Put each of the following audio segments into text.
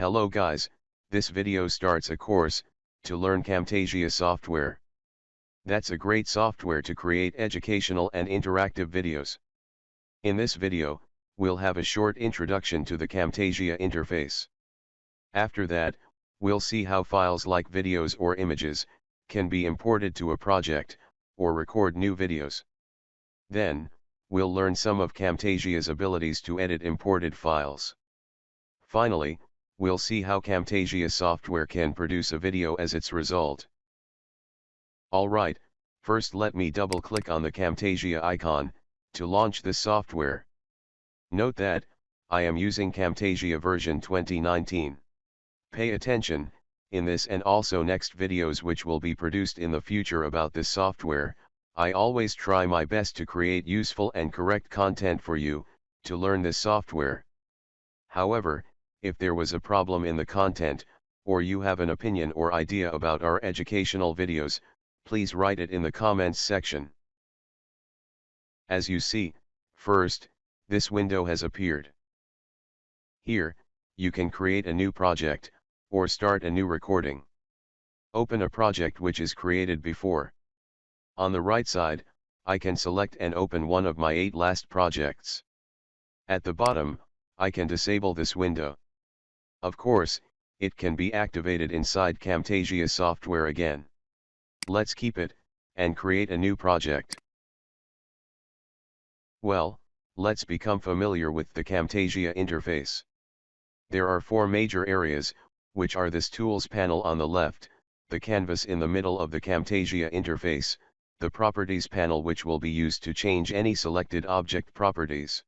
Hello guys, this video starts a course to learn Camtasia software. That's a great software to create educational and interactive videos. In this video, we'll have a short introduction to the Camtasia interface. After that, we'll see how files like videos or images can be imported to a project or record new videos. Then, we'll learn some of Camtasia's abilities to edit imported files. Finally, we'll see how Camtasia software can produce a video as its result. Alright, first let me double-click on the Camtasia icon to launch this software. Note that I am using Camtasia version 2019. Pay attention, in this and also next videos which will be produced in the future about this software, I always try my best to create useful and correct content for you to learn this software. However, if there was a problem in the content, or you have an opinion or idea about our educational videos, please write it in the comments section. As you see, first, this window has appeared. Here, you can create a new project, or start a new recording. Open a project which is created before. On the right side, I can select and open one of my 8 last projects. At the bottom, I can disable this window. Of course, it can be activated inside Camtasia software again. Let's keep it, and create a new project. Well, let's become familiar with the Camtasia interface. There are 4 major areas, which are this Tools panel on the left, the canvas in the middle of the Camtasia interface, the Properties panel which will be used to change any selected object properties.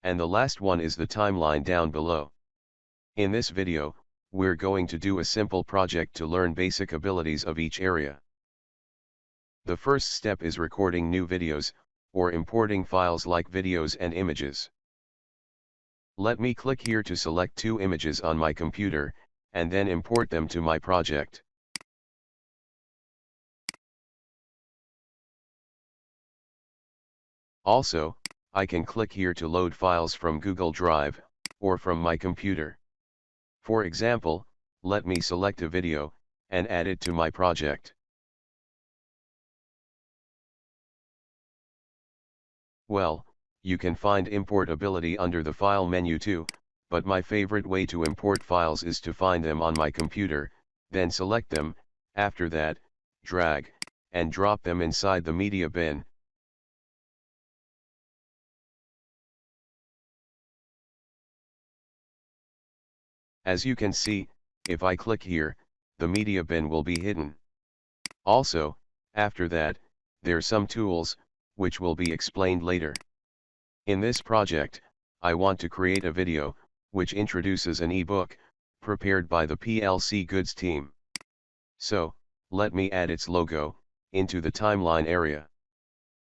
And the last one is the timeline down below. In this video, we're going to do a simple project to learn basic abilities of each area. The first step is recording new videos, or importing files like videos and images. Let me click here to select 2 images on my computer, and then import them to my project. Also, I can click here to load files from Google Drive, or from my computer. For example, let me select a video, and add it to my project. Well, you can find import ability under the file menu too, but my favorite way to import files is to find them on my computer, then select them, after that, drag, and drop them inside the media bin. As you can see, if I click here, the media bin will be hidden. Also, after that, there's some tools, which will be explained later. In this project, I want to create a video, which introduces an ebook, prepared by the PLC Goods team. So, let me add its logo, into the timeline area.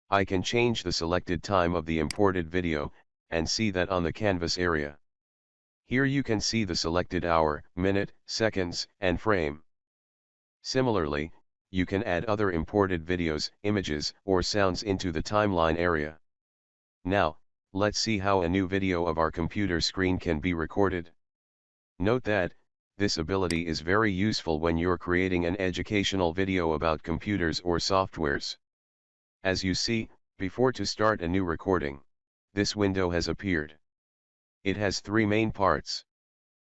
I can change the selected time of the imported video, and see that on the canvas area. Here you can see the selected hour, minute, seconds, and frame. Similarly, you can add other imported videos, images, or sounds into the timeline area. Now, let's see how a new video of our computer screen can be recorded. Note that, this ability is very useful when you're creating an educational video about computers or softwares. As you see, before to start a new recording, this window has appeared. It has 3 main parts.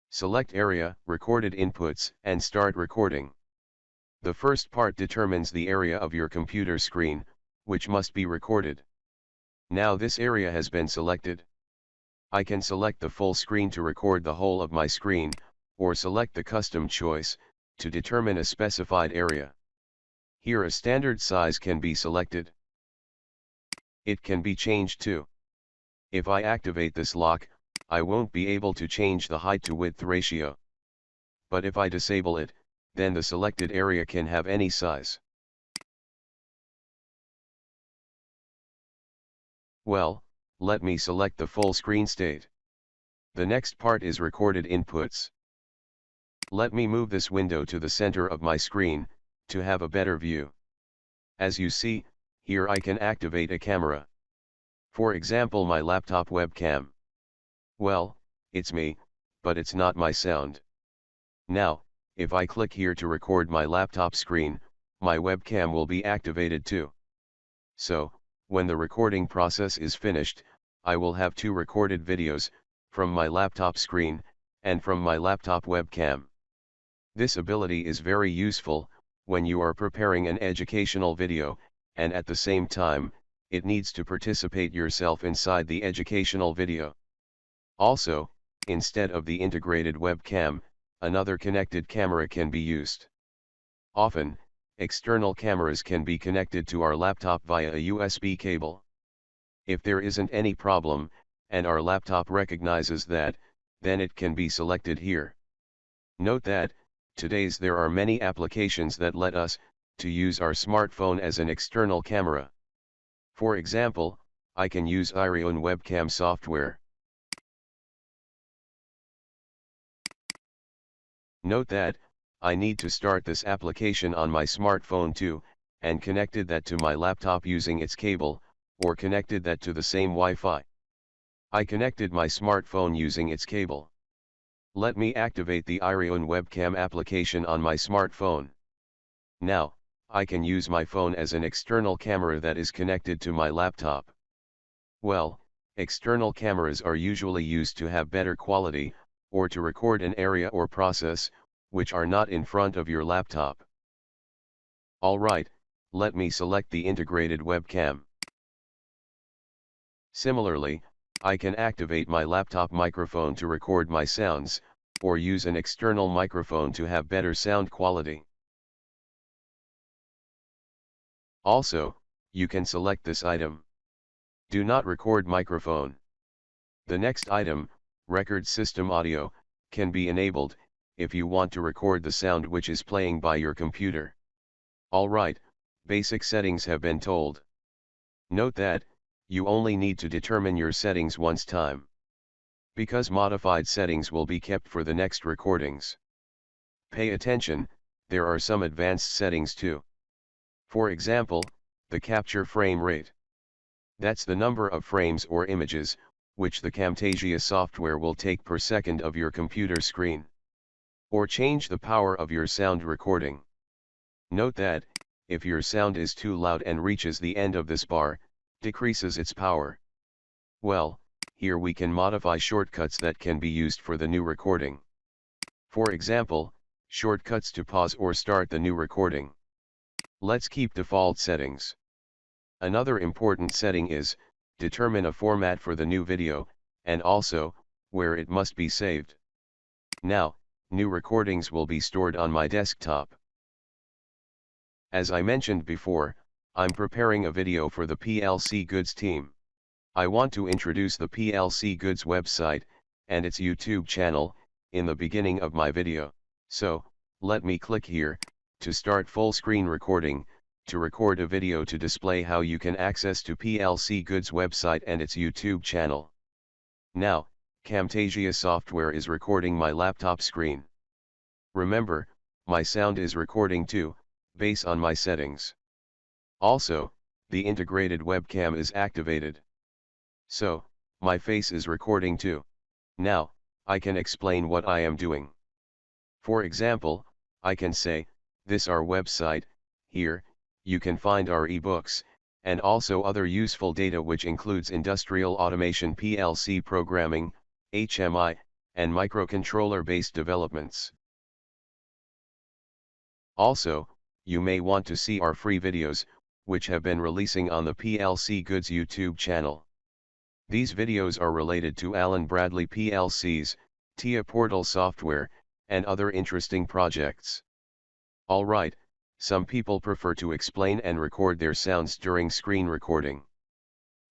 Select area, recorded inputs, and start recording. The first part determines the area of your computer screen, which must be recorded. Now this area has been selected. I can select the full screen to record the whole of my screen, or select the custom choice, to determine a specified area. Here a standard size can be selected. It can be changed too. If I activate this lock, I won't be able to change the height to width ratio. But if I disable it, then the selected area can have any size. Well, let me select the full screen state. The next part is recorded inputs. Let me move this window to the center of my screen, to have a better view. As you see, here I can activate a camera. For example, my laptop webcam. Well, it's me, but it's not my sound. Now, if I click here to record my laptop screen, my webcam will be activated too. So, when the recording process is finished, I will have two recorded videos, from my laptop screen, and from my laptop webcam. This ability is very useful, when you are preparing an educational video, and at the same time, it needs to participate yourself inside the educational video. Also, instead of the integrated webcam, another connected camera can be used. Often, external cameras can be connected to our laptop via a USB cable. If there isn't any problem, and our laptop recognizes that, then it can be selected here. Note that, today's there are many applications that let us, to use our smartphone as an external camera. For example, I can use iReon webcam software. Note that, I need to start this application on my smartphone too, and connected that to my laptop using its cable, or connected that to the same Wi-Fi. I connected my smartphone using its cable. Let me activate the iReon webcam application on my smartphone. Now, I can use my phone as an external camera that is connected to my laptop. Well, external cameras are usually used to have better quality, or to record an area or process, which are not in front of your laptop. Alright, let me select the integrated webcam. Similarly, I can activate my laptop microphone to record my sounds, or use an external microphone to have better sound quality. Also, you can select this item. Do not record microphone. The next item, record system audio, can be enabled, if you want to record the sound which is playing by your computer. Alright, basic settings have been told. Note that, you only need to determine your settings once time. Because modified settings will be kept for the next recordings. Pay attention, there are some advanced settings too. For example, the capture frame rate. That's the number of frames or images, which the Camtasia software will take per second of your computer screen. Or change the power of your sound recording. Note that, if your sound is too loud and reaches the end of this bar, decreases its power. Well, here we can modify shortcuts that can be used for the new recording. For example, shortcuts to pause or start the new recording. Let's keep default settings. Another important setting is, determine a format for the new video, and also, where it must be saved. Now, new recordings will be stored on my desktop. As I mentioned before, I'm preparing a video for the PLC Goods team. I want to introduce the PLC Goods website, and its YouTube channel, in the beginning of my video. So, let me click here, to start full screen recording, to record a video to display how you can access to PLC Goods website and its YouTube channel. Now, Camtasia software is recording my laptop screen. Remember, my sound is recording too, based on my settings. Also, the integrated webcam is activated. So, my face is recording too. Now, I can explain what I am doing. For example, I can say, this our website, here, you can find our ebooks, and also other useful data which includes industrial automation PLC programming, HMI, and microcontroller-based developments. Also, you may want to see our free videos, which have been releasing on the PLC Goods YouTube channel. These videos are related to Allen Bradley PLCs, TIA Portal software, and other interesting projects. Alright, some people prefer to explain and record their sounds during screen recording.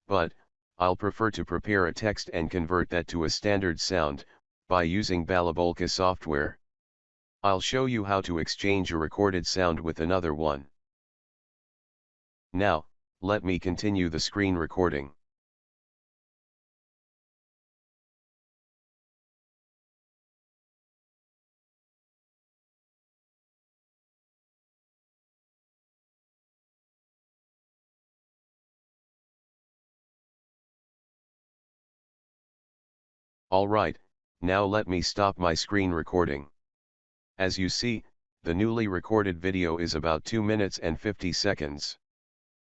But, I'll prefer to prepare a text and convert that to a standard sound, by using Balabolka software. I'll show you how to exchange a recorded sound with another one. Now, let me continue the screen recording. Alright, Now let me stop my screen recording. As you see, the newly recorded video is about 2 minutes and 50 seconds.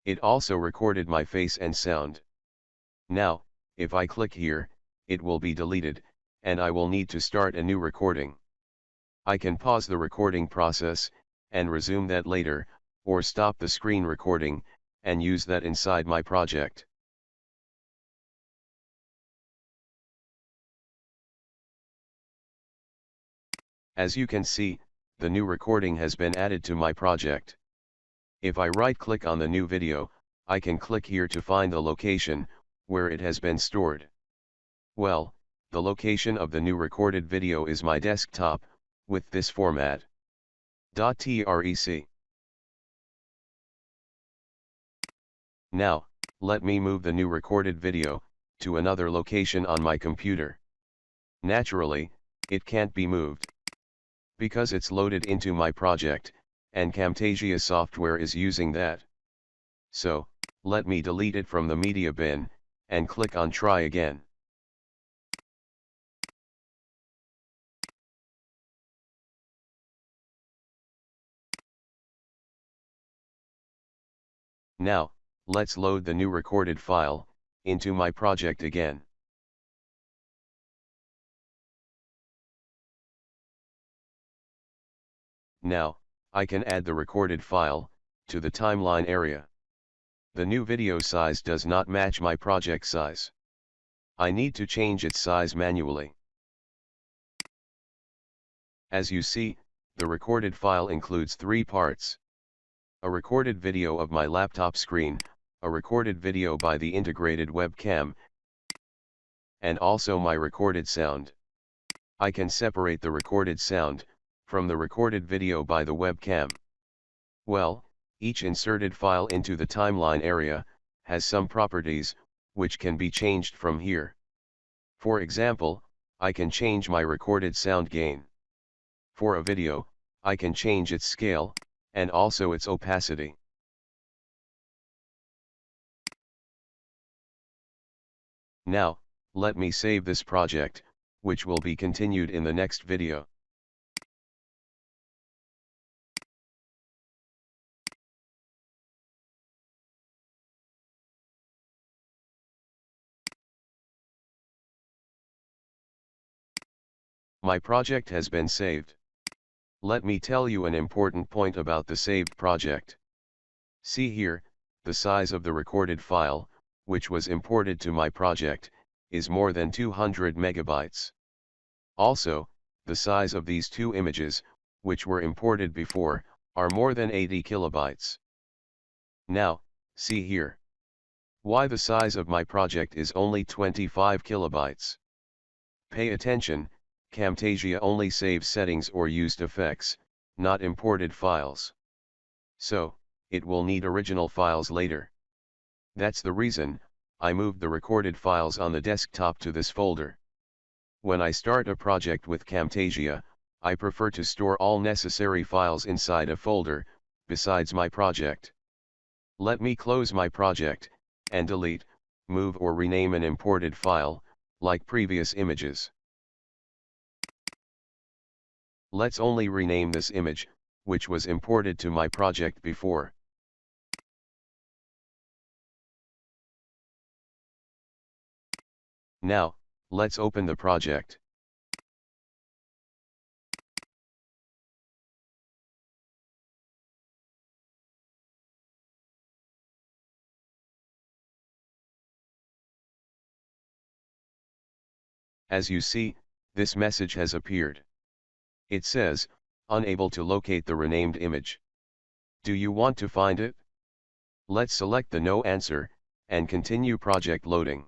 It also recorded my face and sound. Now, if I click here, it will be deleted, and I will need to start a new recording. I can pause the recording process, and resume that later, or stop the screen recording, and use that inside my project. As you can see, the new recording has been added to my project. If I right-click on the new video, I can click here to find the location, where it has been stored. Well, the location of the new recorded video is my desktop, with this format. .trec. Now, let me move the new recorded video to another location on my computer. Naturally, it can't be moved, because it's loaded into my project, and Camtasia software is using that. So, let me delete it from the media bin, and click on Try Again. Now, let's load the new recorded file into my project again. Now, I can add the recorded file to the timeline area. The new video size does not match my project size. I need to change its size manually. As you see, the recorded file includes 3 parts. A recorded video of my laptop screen, a recorded video by the integrated webcam, and also my recorded sound. I can separate the recorded sound from the recorded video by the webcam. Well, each inserted file into the timeline area has some properties which can be changed from here. For example, I can change my recorded sound gain. For a video, I can change its scale, and also its opacity. Now, let me save this project, which will be continued in the next video. My project has been saved. Let me tell you an important point about the saved project. See here, the size of the recorded file, which was imported to my project, is more than 200 megabytes. Also, the size of these 2 images, which were imported before, are more than 80 kilobytes. Now, see here. Why the size of my project is only 25 kilobytes. Pay attention, Camtasia only saves settings or used effects, not imported files. So, it will need original files later. That's the reason I moved the recorded files on the desktop to this folder. When I start a project with Camtasia, I prefer to store all necessary files inside a folder, besides my project. Let me close my project, and delete, move or rename an imported file, like previous images. Let's only rename this image, which was imported to my project before. Now, let's open the project. As you see, this message has appeared. It says, unable to locate the renamed image. Do you want to find it? Let's select the no answer, and continue project loading.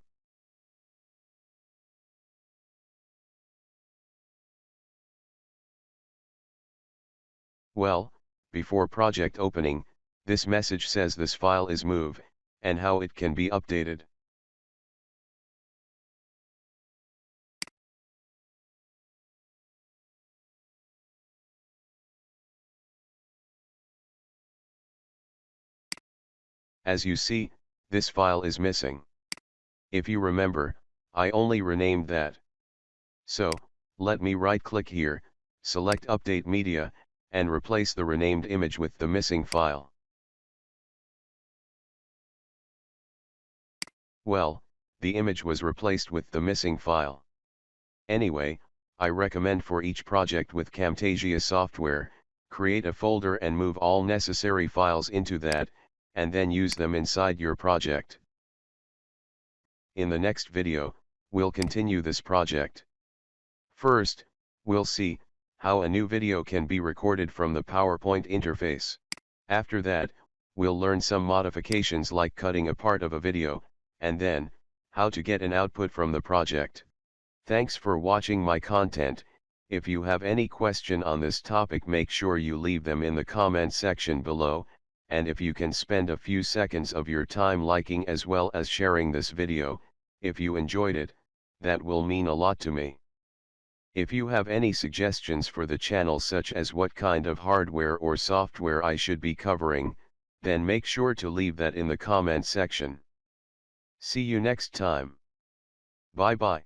Well, before project opening, this message says this file is moved, and how it can be updated. As you see, this file is missing. If you remember, I only renamed that. So, Let me right-click here, select Update Media, and replace the renamed image with the missing file. Well, the image was replaced with the missing file. Anyway, I recommend for each project with Camtasia software, create a folder and move all necessary files into that, and then use them inside your project. In the next video, we'll continue this project. First, we'll see how a new video can be recorded from the PowerPoint interface. After that, we'll learn some modifications like cutting a part of a video, and then, how to get an output from the project. Thanks for watching my content. If you have any question on this topic, make sure you leave them in the comment section below, and if you can spend a few seconds of your time liking as well as sharing this video, if you enjoyed it, that will mean a lot to me. If you have any suggestions for the channel, such as what kind of hardware or software I should be covering, then make sure to leave that in the comment section. See you next time. Bye bye.